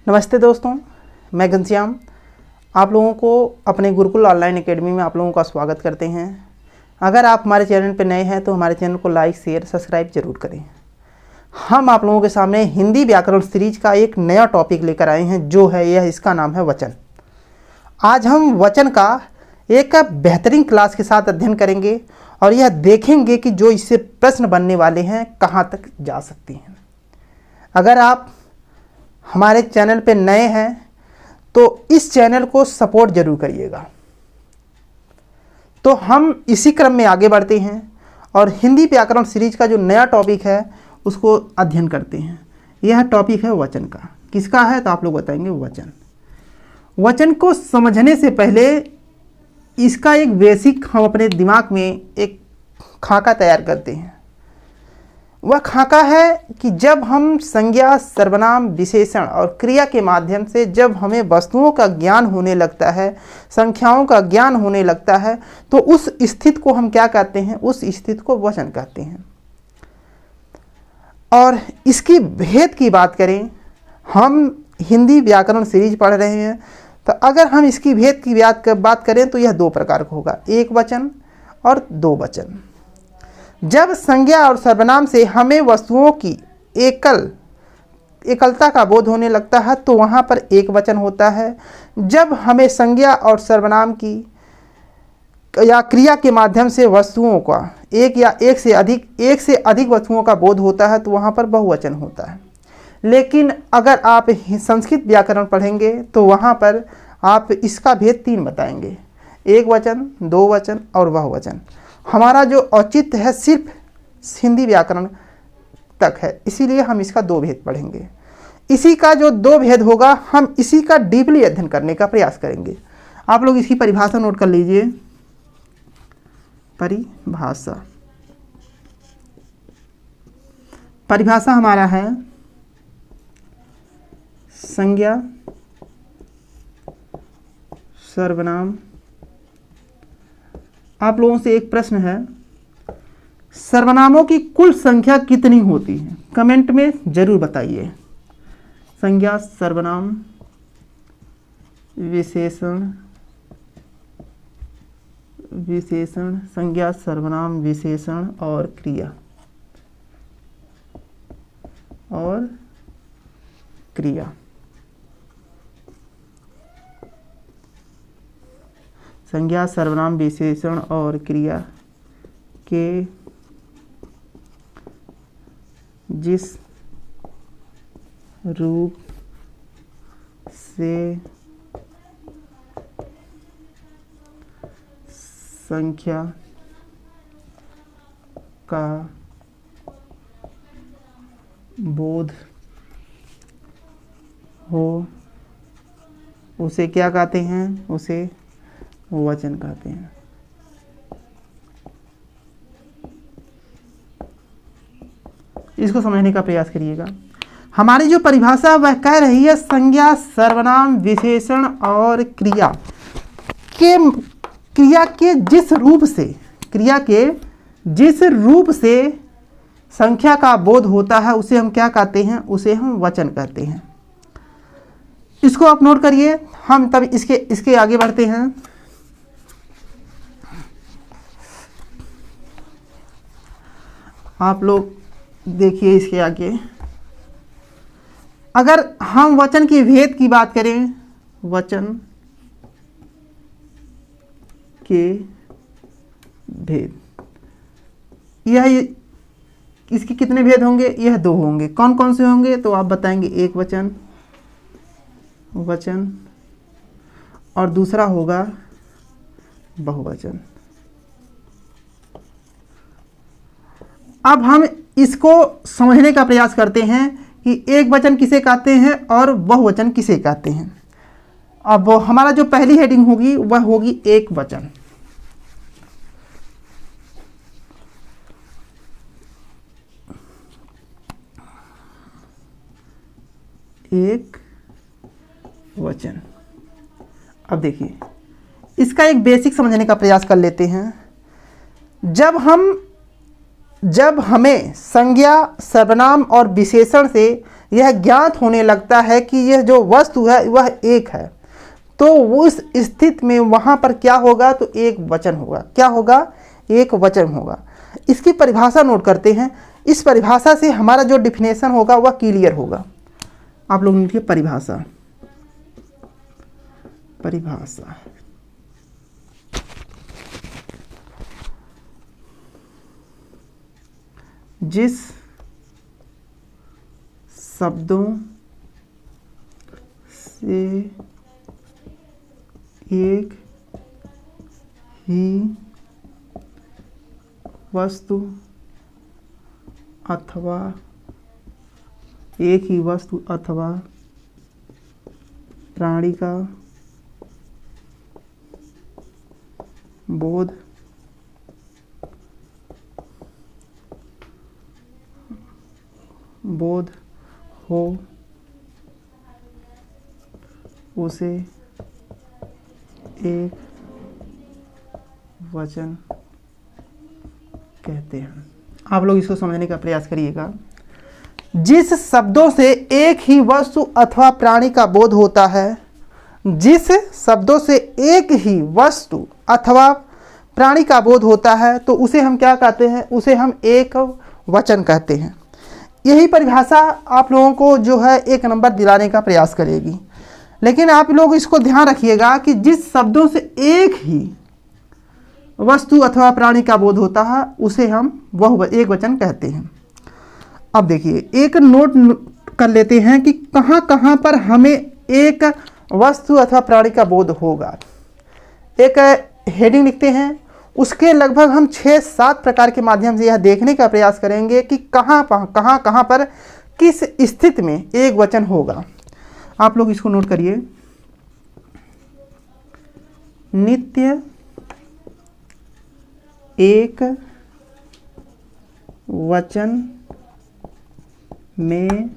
नमस्ते दोस्तों, मैं घनश्याम आप लोगों को अपने गुरुकुल ऑनलाइन एकेडमी में आप लोगों का स्वागत करते हैं। अगर आप हमारे चैनल पर नए हैं तो हमारे चैनल को लाइक शेयर सब्सक्राइब जरूर करें। हम आप लोगों के सामने हिंदी व्याकरण सीरीज का एक नया टॉपिक लेकर आए हैं, जो है इसका नाम है वचन। आज हम वचन का एक बेहतरीन क्लास के साथ अध्ययन करेंगे और यह देखेंगे कि जो इससे प्रश्न बनने वाले हैं कहाँ तक जा सकते हैं। अगर आप हमारे चैनल पे नए हैं तो इस चैनल को सपोर्ट जरूर करिएगा। तो हम इसी क्रम में आगे बढ़ते हैं और हिंदी व्याकरण सीरीज का जो नया टॉपिक है उसको अध्ययन करते हैं। यह टॉपिक है वचन का। किसका है तो आप लोग बताएंगे वचन। वचन को समझने से पहले इसका एक बेसिक हम अपने दिमाग में एक खाका तैयार करते हैं। वह खाका है कि जब हम संज्ञा, सर्वनाम, विशेषण और क्रिया के माध्यम से जब हमें वस्तुओं का ज्ञान होने लगता है, संख्याओं का ज्ञान होने लगता है, तो उस स्थिति को हम क्या कहते हैं? उस स्थिति को वचन कहते हैं। और इसकी भेद की बात करें, हम हिंदी व्याकरण सीरीज पढ़ रहे हैं, तो अगर हम इसकी भेद की बात करें तो यह दो प्रकार का होगा, एक वचन और दो वचन। जब संज्ञा और सर्वनाम से हमें वस्तुओं की एकलता का बोध होने लगता है तो वहाँ पर एक वचन होता है। जब हमें संज्ञा और सर्वनाम की या क्रिया के माध्यम से वस्तुओं का एक से अधिक वस्तुओं का बोध होता है तो वहाँ पर बहुवचन होता है। लेकिन अगर आप संस्कृत व्याकरण पढ़ेंगे तो वहाँ पर आप इसका भेद तीन बताएंगे, एक वचन, दो वचन और बहुवचन। हमारा जो औचित्य है सिर्फ हिंदी व्याकरण तक है, इसीलिए हम इसका दो भेद पढ़ेंगे। इसी का जो दो भेद होगा हम इसी का डीपली अध्ययन करने का प्रयास करेंगे। आप लोग इसकी परिभाषा नोट कर लीजिए। परिभाषा हमारा है संज्ञा, सर्वनाम। आप लोगों से एक प्रश्न है, सर्वनामों की कुल संख्या कितनी होती है? कमेंट में जरूर बताइए। संज्ञा, सर्वनाम, विशेषण, संज्ञा, सर्वनाम, विशेषण और क्रिया संज्ञा, सर्वनाम, विशेषण और क्रिया के जिस रूप से संख्या का बोध हो उसे क्या कहते हैं? उसे वचन कहते हैं। इसको समझने का प्रयास करिएगा। हमारी जो परिभाषा वह कह रही है संज्ञा, सर्वनाम, विशेषण और क्रिया के जिस रूप से संख्या का बोध होता है उसे हम क्या कहते हैं? उसे हम वचन कहते हैं। इसको आप नोट करिए। हम तब इसके आगे बढ़ते हैं। आप लोग देखिए इसके आगे। अगर हम वचन की भेद की बात करें, वचन के भेद, यह इसके कितने भेद होंगे? यह दो होंगे। कौन कौन से होंगे तो आप बताएंगे, एक वचन और दूसरा होगा बहुवचन। अब हम इसको समझने का प्रयास करते हैं कि एक वचन किसे कहते हैं और बहुवचन किसे कहते हैं। अब हमारा जो पहली हेडिंग होगी वह होगी एक वचन। एक वचन। अब देखिए इसका एक बेसिक समझने का प्रयास कर लेते हैं। जब हमें संज्ञा, सर्वनाम और विशेषण से यह ज्ञात होने लगता है कि यह जो वस्तु है वह एक है, तो उस स्थिति में वहाँ पर क्या होगा, तो एक वचन होगा। क्या होगा? एक वचन होगा। इसकी परिभाषा नोट करते हैं। इस परिभाषा से हमारा जो डिफिनेशन होगा वह क्लियर होगा। आप लोग लिखिए परिभाषा। परिभाषा जिस शब्दों से एक ही वस्तु अथवा प्राणी का बोध हो उसे एक वचन कहते हैं। आप लोग इसको समझने का प्रयास करिएगा। जिस शब्दों से एक ही वस्तु अथवा प्राणी का बोध होता है, जिस शब्दों से एक ही वस्तु अथवा प्राणी का बोध होता है, तो उसे हम क्या कहते हैं? उसे हम एक वचन कहते हैं। यही परिभाषा आप लोगों को जो है एक नंबर दिलाने का प्रयास करेगी। लेकिन आप लोग इसको ध्यान रखिएगा कि जिस शब्दों से एक ही वस्तु अथवा प्राणी का बोध होता है उसे हम एक वचन कहते हैं। अब देखिए, एक नोट कर लेते हैं कि कहाँ कहाँ पर हमें एक वस्तु अथवा प्राणी का बोध होगा। एक हेडिंग लिखते हैं, उसके लगभग हम 6-7 प्रकार के माध्यम से यह देखने का प्रयास करेंगे कि कहाँ पर किस स्थिति में एक वचन होगा। आप लोग इसको नोट करिए। नित्य एक वचन में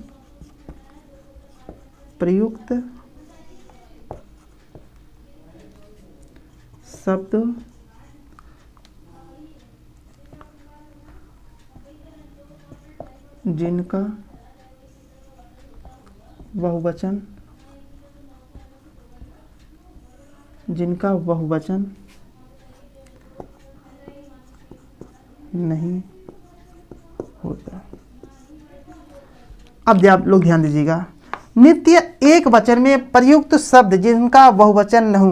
प्रयुक्त शब्द जिनका बहुवचन नहीं होता। अब आप लोग ध्यान दीजिएगा, नित्य एक वचन में प्रयुक्त शब्द जिनका बहुवचन नहीं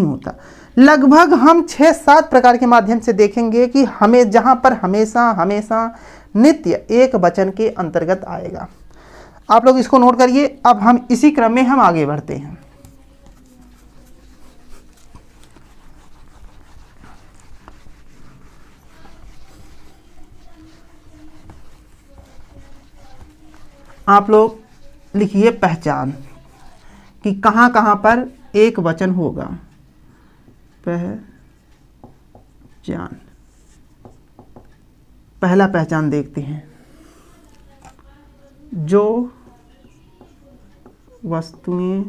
होता, लगभग हम 6-7 प्रकार के माध्यम से देखेंगे कि हमें जहां पर हमेशा नित्य एक वचन के अंतर्गत आएगा। आप लोग इसको नोट करिए। अब हम इसी क्रम में हम आगे बढ़ते हैं। आप लोग लिखिए पहचान कि कहाँ कहाँ पर एक वचन होगा। पहचान, पहला पहचान देखते हैं। जो वस्तुएं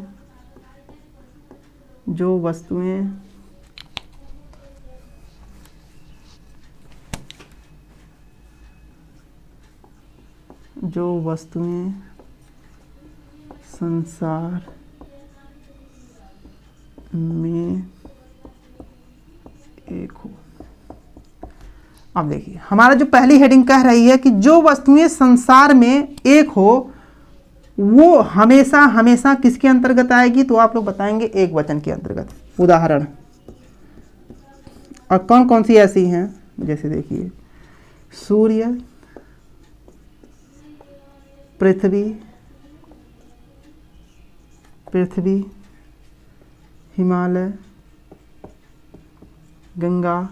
संसार में एक हो। अब देखिए, हमारा जो पहली हेडिंग कह रही है कि जो वस्तुएं संसार में एक हो वो हमेशा किसके अंतर्गत आएगी, तो आप लोग बताएंगे एक वचन के अंतर्गत। उदाहरण और कौन कौन सी ऐसी हैं, जैसे देखिए सूर्य, पृथ्वी, हिमालय, गंगा,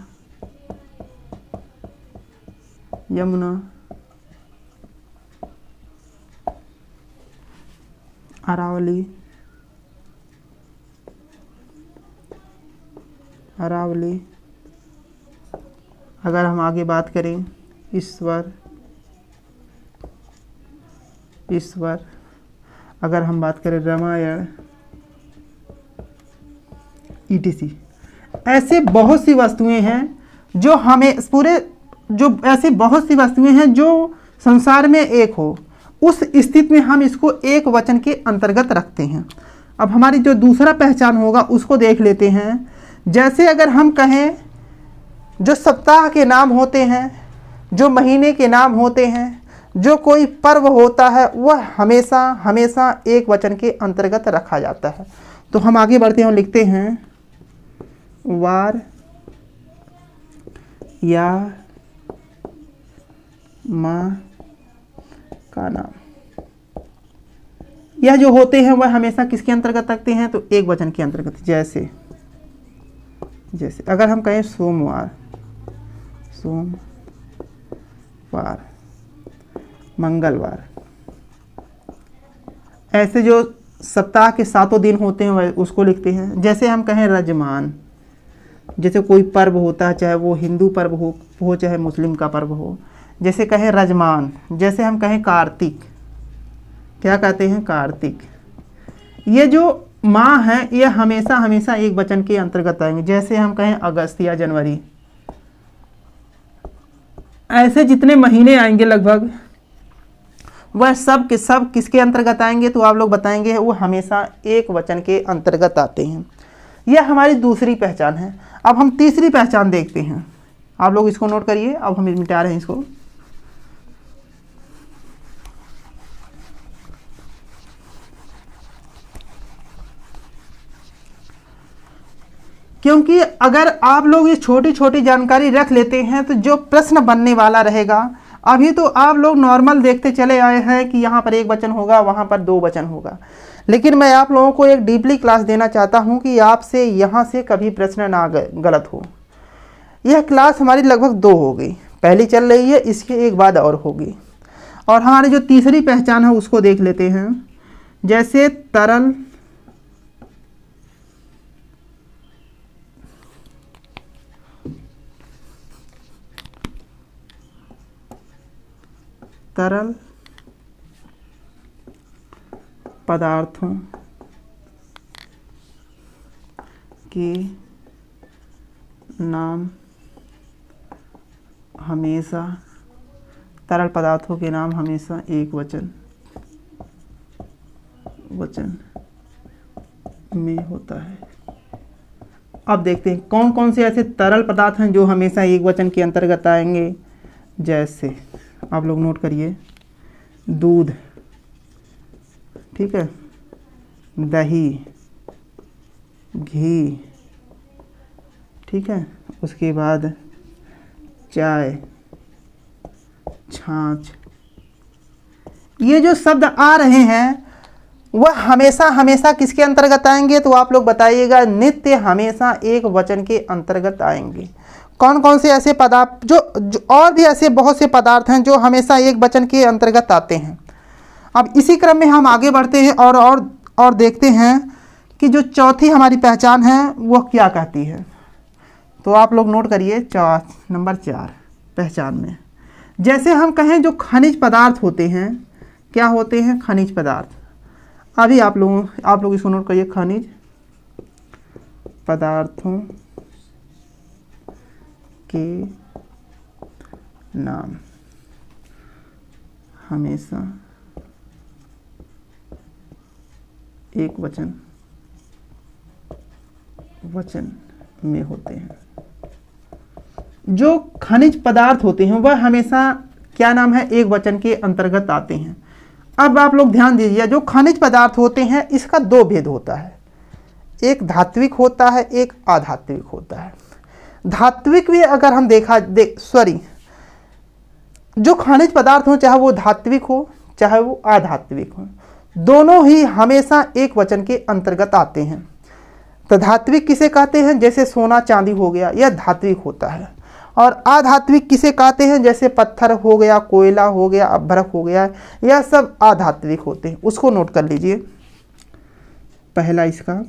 यमुना, अरावली, अगर हम आगे बात करें ईश्वर, अगर हम बात करें रामायण, ETC। ऐसे बहुत सी वस्तुएं हैं जो हमें ऐसी बहुत सी वस्तुएं हैं जो संसार में एक हो, उस स्थिति में हम इसको एक वचन के अंतर्गत रखते हैं। अब हमारी जो दूसरा पहचान होगा उसको देख लेते हैं। जैसे अगर हम कहें जो सप्ताह के नाम होते हैं, जो महीने के नाम होते हैं, जो कोई पर्व होता है, वह हमेशा हमेशा एक वचन के अंतर्गत रखा जाता है। तो हम आगे बढ़ते हैं और लिखते हैं वार या माह का नाम। यह जो होते हैं वह हमेशा किसके अंतर्गत रखते हैं? तो एक वचन के अंतर्गत। जैसे अगर हम कहें सोमवार, मंगलवार, ऐसे जो सप्ताह के 7 दिन होते हैं वह उसको लिखते हैं। जैसे हम कहें रजमान, जैसे कोई पर्व होता है, चाहे वो हिंदू पर्व हो चाहे मुस्लिम का पर्व हो, जैसे कहें रजमान। जैसे हम कहें कार्तिक, क्या कहते हैं? कार्तिक। ये जो माह है ये हमेशा हमेशा एक वचन के अंतर्गत आएंगे। जैसे हम कहें अगस्त या जनवरी, ऐसे जितने महीने आएंगे लगभग वह सब के सब किसके अंतर्गत आएंगे? तो आप लोग बताएंगे वो हमेशा एक वचन के अंतर्गत आते हैं। यह हमारी दूसरी पहचान है। अब हम तीसरी पहचान देखते हैं। आप लोग इसको नोट करिए। अब हम मिटा रहे हैं इसको। क्योंकि अगर आप लोग ये छोटी छोटी जानकारी रख लेते हैं तो जो प्रश्न बनने वाला रहेगा, अभी तो आप लोग नॉर्मल देखते चले आए हैं कि यहाँ पर एक वचन होगा, वहाँ पर 2 वचन होगा, लेकिन मैं आप लोगों को एक डीपली क्लास देना चाहता हूँ कि आपसे यहाँ से कभी प्रश्न ना गलत हो। यह क्लास हमारी लगभग 2 हो गई, पहली चल रही है, इसके एक बाद और होगी। और हमारी जो तीसरी पहचान है उसको देख लेते हैं। जैसे तरल पदार्थों के नाम हमेशा, तरल पदार्थों के नाम हमेशा एक वचन में होता है। अब देखते हैं कौन कौन से ऐसे तरल पदार्थ हैं जो हमेशा एक वचन के अंतर्गत आएंगे। जैसे आप लोग नोट करिए, दूध, ठीक है, दही, घी, ठीक है, उसके बाद चाय, छाछ। ये जो शब्द आ रहे हैं वह हमेशा हमेशा किसके अंतर्गत आएंगे? तो आप लोग बताइएगा, नित्य हमेशा एक वचन के अंतर्गत आएंगे। कौन कौन से ऐसे पदार्थ जो और भी ऐसे बहुत से पदार्थ हैं जो हमेशा एक वचन के अंतर्गत आते हैं। अब इसी क्रम में हम आगे बढ़ते हैं और देखते हैं कि जो चौथी हमारी पहचान है वह क्या कहती है। तो आप लोग नोट करिए नंबर 4 पहचान में। जैसे हम कहें जो खनिज पदार्थ होते हैं, क्या होते हैं? खनिज पदार्थ। अभी आप लोग इसको नोट करिए, खनिज पदार्थों के नाम हमेशा एक वचन में होते हैं। जो खनिज पदार्थ होते हैं वह हमेशा क्या नाम है? एक वचन के अंतर्गत आते हैं। अब आप लोग ध्यान दीजिए, जो खनिज पदार्थ होते हैं इसका 2 भेद होता है, एक धात्विक होता है, एक अधात्विक होता है। धात्विक भी अगर हम जो खनिज पदार्थ हो, चाहे वो धात्विक हो चाहे वो अधात्विक हो, दोनों ही हमेशा एक वचन के अंतर्गत आते हैं। तो धात्विक किसे कहते हैं? जैसे सोना चांदी हो गया, यह धात्विक होता है। और अधात्विक किसे कहते हैं? जैसे पत्थर हो गया, कोयला हो गया, बर्फ हो गया, यह सब अधात्विक होते हैं। उसको नोट कर लीजिए। पहला इसका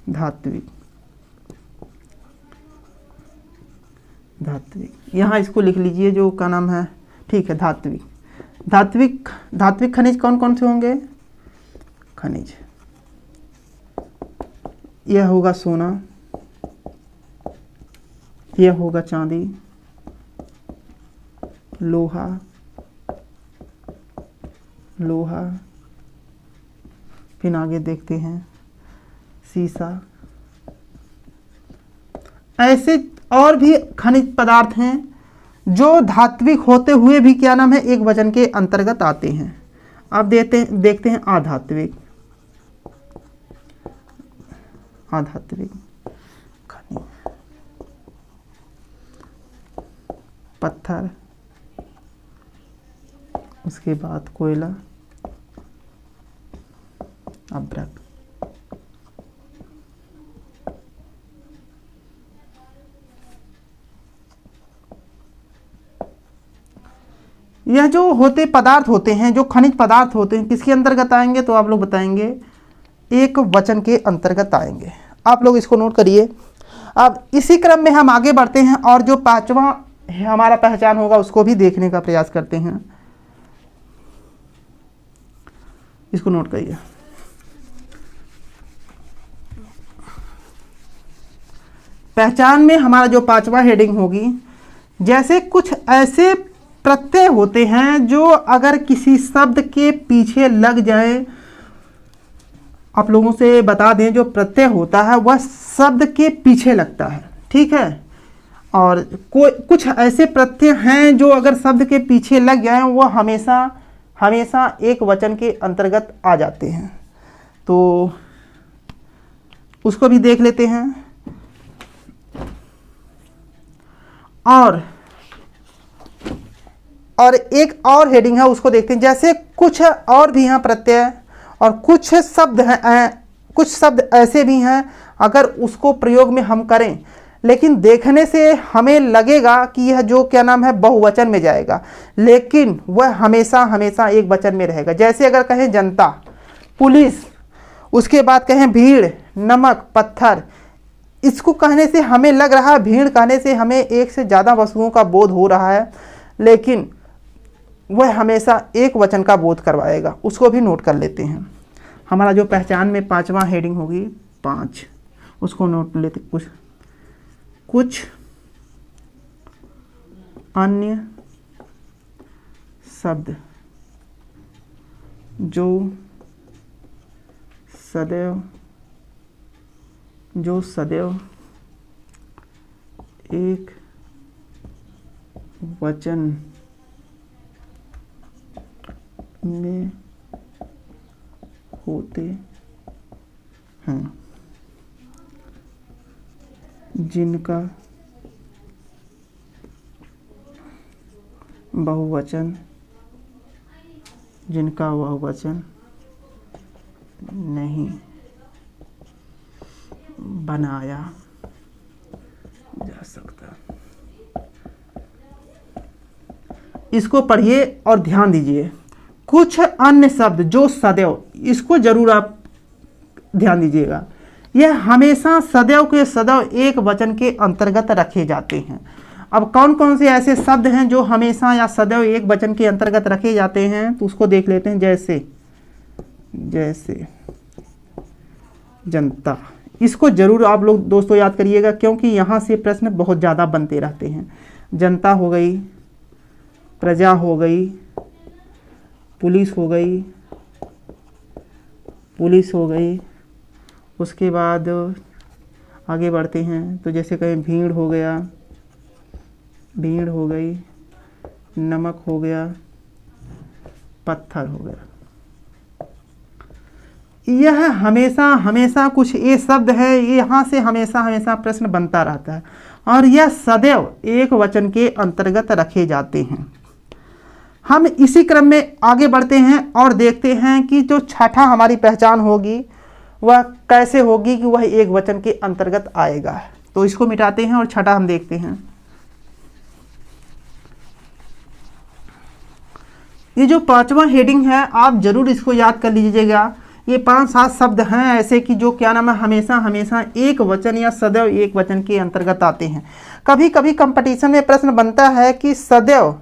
धात्विक, यहाँ इसको लिख लीजिए, जो का नाम है, ठीक है, धात्विक खनिज कौन कौन से होंगे? खनिज, यह होगा सोना, यह होगा चांदी, लोहा, लोहा, फिर आगे देखते हैं सीसा। ऐसे और भी खनिज पदार्थ हैं जो धात्विक होते हुए भी क्या नाम है एक वचन के अंतर्गत आते हैं। अब देखते हैं अधात्विक। अधात्विक खनिज, पत्थर, उसके बाद कोयला, अभ्रक। यह जो होते पदार्थ होते हैं, जो खनिज पदार्थ होते हैं, किसके अंतर्गत आएंगे? तो आप लोग बताएंगे एक वचन के अंतर्गत आएंगे। आप लोग इसको नोट करिए। अब इसी क्रम में हम आगे बढ़ते हैं और जो पांचवा हमारा पहचान होगा उसको भी देखने का प्रयास करते हैं। इसको नोट करिए। पहचान में हमारा जो पांचवा हेडिंग होगी, जैसे कुछ ऐसे प्रत्यय होते हैं जो अगर किसी शब्द के पीछे लग जाए, आप लोगों से बता दें जो प्रत्यय होता है वह शब्द के पीछे लगता है, ठीक है। और कुछ ऐसे प्रत्यय हैं जो अगर शब्द के पीछे लग जाए वह हमेशा हमेशा एक वचन के अंतर्गत आ जाते हैं। तो उसको भी देख लेते हैं। और एक और हेडिंग है, उसको देखते हैं। जैसे कुछ और भी हैं प्रत्यय और कुछ शब्द हैं, कुछ शब्द ऐसे भी हैं अगर उसको प्रयोग में हम करें लेकिन देखने से हमें लगेगा कि यह जो क्या नाम है बहुवचन में जाएगा, लेकिन वह हमेशा हमेशा एक वचन में रहेगा। जैसे अगर कहें जनता, पुलिस, उसके बाद कहें भीड़, नमक, पत्थर, इसको कहने से हमें लग रहा है, भीड़ कहने से हमें एक से ज़्यादा वस्तुओं का बोध हो रहा है, लेकिन वह हमेशा एक वचन का बोध करवाएगा। उसको भी नोट कर लेते हैं। हमारा जो पहचान में पांचवा हेडिंग होगी 5, उसको नोट लेते। कुछ अन्य शब्द जो सदैव एक वचन में होते हैं, जिनका बहुवचन नहीं बनाया जा सकता। इसको पढ़िए और ध्यान दीजिए। कुछ अन्य शब्द जो सदैव, इसको जरूर आप ध्यान दीजिएगा। यह हमेशा सदैव के सदैव एक वचन के अंतर्गत रखे जाते हैं। अब कौन कौन से ऐसे शब्द हैं जो हमेशा या सदैव एक वचन के अंतर्गत रखे जाते हैं, तो उसको देख लेते हैं। जैसे जनता, इसको जरूर आप लोग दोस्तों याद करिएगा, क्योंकि यहाँ से प्रश्न बहुत ज़्यादा बनते रहते हैं। जनता हो गई, प्रजा हो गई, पुलिस हो गई, उसके बाद आगे बढ़ते हैं तो जैसे कहें भीड़ हो गई, नमक हो गया, पत्थर हो गया। यह हमेशा कुछ ये शब्द है, यहाँ से हमेशा प्रश्न बनता रहता है और यह सदैव एक वचन के अंतर्गत रखे जाते हैं। हम इसी क्रम में आगे बढ़ते हैं और देखते हैं कि जो छठा हमारी पहचान होगी वह कैसे होगी कि वह एक वचन के अंतर्गत आएगा। तो इसको मिटाते हैं और छठा हम देखते हैं। ये जो पांचवा हेडिंग है आप जरूर इसको याद कर लीजिएगा। ये 5-7 शब्द हैं ऐसे कि जो क्या नाम है हमेशा एक वचन या सदैव एक वचन के अंतर्गत आते हैं। कभी कभी कंपटीशन में प्रश्न बनता है कि सदैव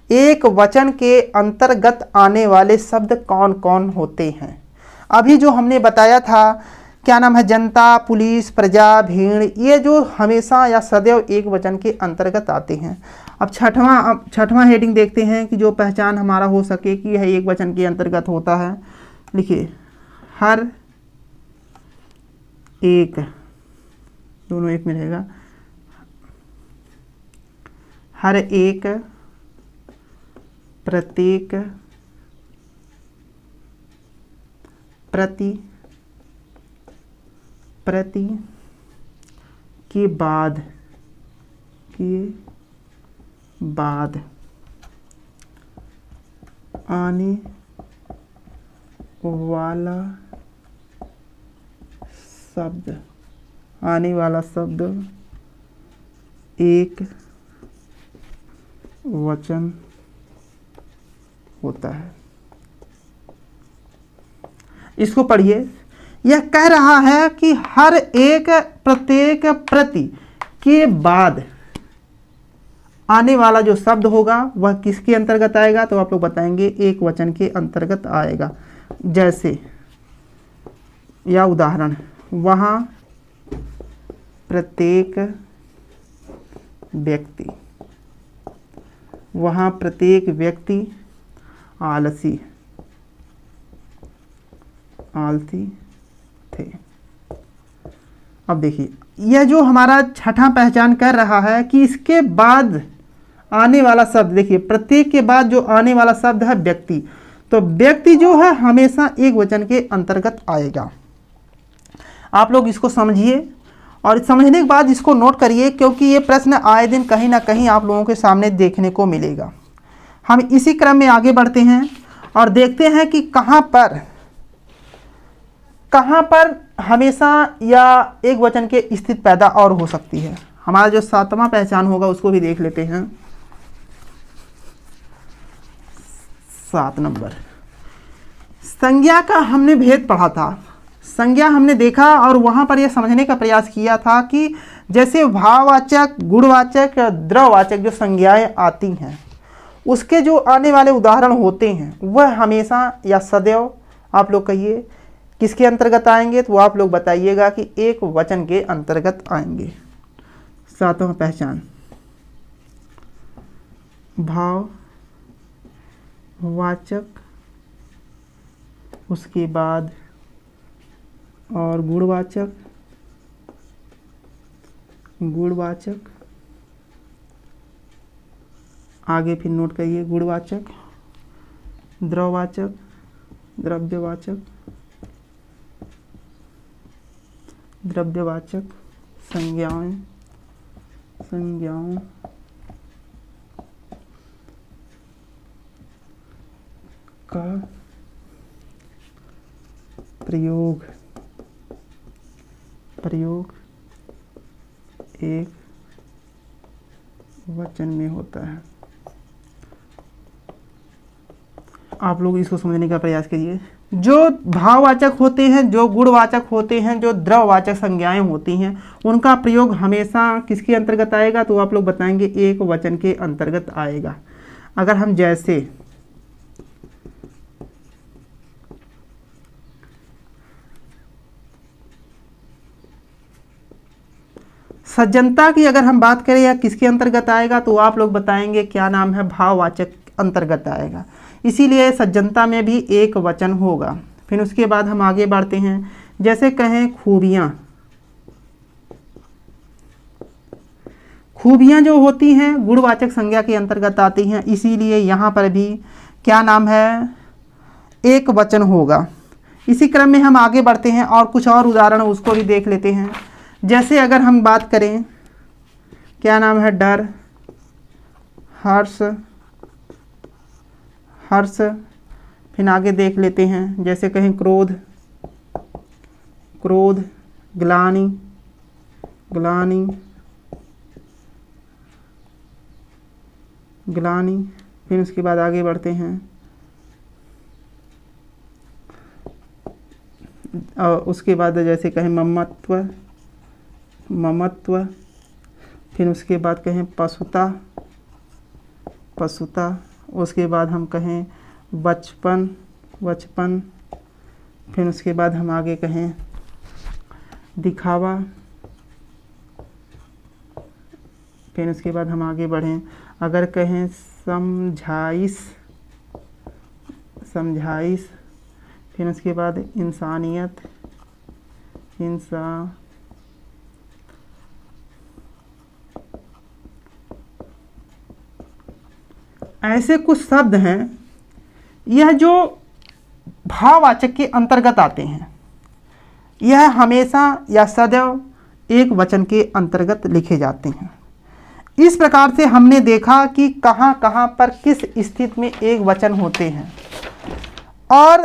एक वचन के अंतर्गत आने वाले शब्द कौन कौन होते हैं। अभी जो हमने बताया था क्या नाम है, जनता, पुलिस, प्रजा, भीड़, ये जो हमेशा या सदैव एक वचन के अंतर्गत आते हैं। अब छठवां हेडिंग देखते हैं कि जो पहचान हमारा हो सके कि यह एक वचन के अंतर्गत होता है। लिखिए, हर एक, दोनों एक में रहेगा, हर एक, प्रत्येक, प्रति, प्रति, के बाद, आने वाला शब्द एक वचन होता है। इसको पढ़िए, यह कह रहा है कि हर एक, प्रत्येक, प्रति के बाद आने वाला जो शब्द होगा वह किसके अंतर्गत आएगा, तो आप लोग बताएंगे एक वचन के अंतर्गत आएगा। जैसे या उदाहरण, वहाँ प्रत्येक व्यक्ति, वहाँ प्रत्येक व्यक्ति आलसी थे। अब देखिए, यह जो हमारा छठा पहचान कर रहा है कि इसके बाद आने वाला शब्द, देखिए प्रत्येक के बाद जो आने वाला शब्द है व्यक्ति, तो व्यक्ति जो है हमेशा एक वचन के अंतर्गत आएगा। आप लोग इसको समझिए और समझने के बाद इसको नोट करिए, क्योंकि ये प्रश्न आए दिन कहीं ना कहीं आप लोगों के सामने देखने को मिलेगा। हम इसी क्रम में आगे बढ़ते हैं और देखते हैं कि कहाँ पर हमेशा या एक वचन के स्थिति पैदा और हो सकती है। हमारा जो सातवां पहचान होगा उसको भी देख लेते हैं। 7 नंबर, संज्ञा का हमने भेद पढ़ा था। संज्ञा हमने देखा और वहाँ पर यह समझने का प्रयास किया था कि जैसे भाववाचक, गुणवाचक, द्रववाचक जो संज्ञाएं आती हैं उसके जो आने वाले उदाहरण होते हैं वह हमेशा या सदैव, आप लोग कहिए किसके अंतर्गत आएंगे, तो आप लोग बताइएगा कि एक वचन के अंतर्गत आएंगे। 7वां पहचान, भाववाचक, उसके बाद और गुणवाचक, आगे फिर नोट करिए, गुणवाचक, द्रववाचक, द्रव्यवाचक, संज्ञाओं का प्रयोग एक वचन में होता है। आप लोग इसको समझने का प्रयास करिए। जो भाववाचक होते हैं, जो गुणवाचक होते हैं, जो द्रववाचक संज्ञाएं होती हैं, उनका प्रयोग हमेशा किसके अंतर्गत आएगा, तो आप लोग बताएंगे एक वचन के अंतर्गत आएगा। अगर हम जैसे सज्जनता की अगर हम बात करें या किसके अंतर्गत आएगा, तो आप लोग बताएंगे क्या नाम है, भाववाचक अंतर्गत आएगा। इसीलिए सज्जनता में भी एक वचन होगा। फिर उसके बाद हम आगे बढ़ते हैं। जैसे कहें खूबियां जो होती हैं गुणवाचक संज्ञा के अंतर्गत आती हैं, इसीलिए यहाँ पर भी क्या नाम है, एक वचन होगा। इसी क्रम में हम आगे बढ़ते हैं और कुछ और उदाहरण उसको भी देख लेते हैं। जैसे अगर हम बात करें, क्या नाम है, डर, हर्ष, फिर आगे देख लेते हैं। जैसे कहें क्रोध, ग्लानि, फिर उसके बाद आगे बढ़ते हैं। और उसके बाद जैसे कहें ममत्व, फिर उसके बाद कहें पशुता, उसके बाद हम कहें बचपन, फिर उसके बाद हम आगे कहें दिखावा। फिर उसके बाद हम आगे बढ़ें, अगर कहें समझाइश, समझाइश। फिर उसके बाद इंसानियत, ऐसे कुछ शब्द हैं यह जो भाववाचक के अंतर्गत आते हैं, यह हमेशा या सदैव एक वचन के अंतर्गत लिखे जाते हैं। इस प्रकार से हमने देखा कि कहाँ कहाँ पर किस स्थिति में एक वचन होते हैं। और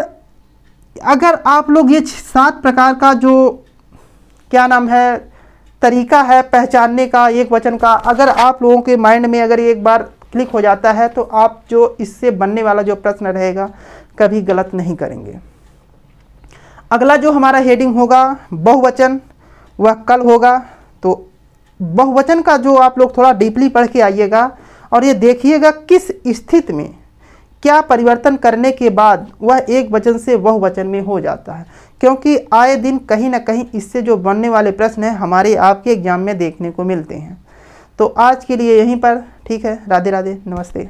अगर आप लोग ये 7 प्रकार का जो क्या नाम है तरीका है पहचानने का एक वचन का, अगर आप लोगों के माइंड में अगर एक बार क्लिक हो जाता है तो आप जो इससे बनने वाला जो प्रश्न रहेगा कभी गलत नहीं करेंगे। अगला जो हमारा हेडिंग होगा बहुवचन, वह कल होगा। तो बहुवचन का जो आप लोग थोड़ा डीपली पढ़ के आइएगा और ये देखिएगा किस स्थिति में क्या परिवर्तन करने के बाद वह एक वचन से बहुवचन में हो जाता है, क्योंकि आए दिन कहीं ना कहीं इससे जो बनने वाले प्रश्न हैं हमारे आपके एग्जाम में देखने को मिलते हैं। तो आज के लिए यहीं पर ठीक है। राधे राधे, नमस्ते।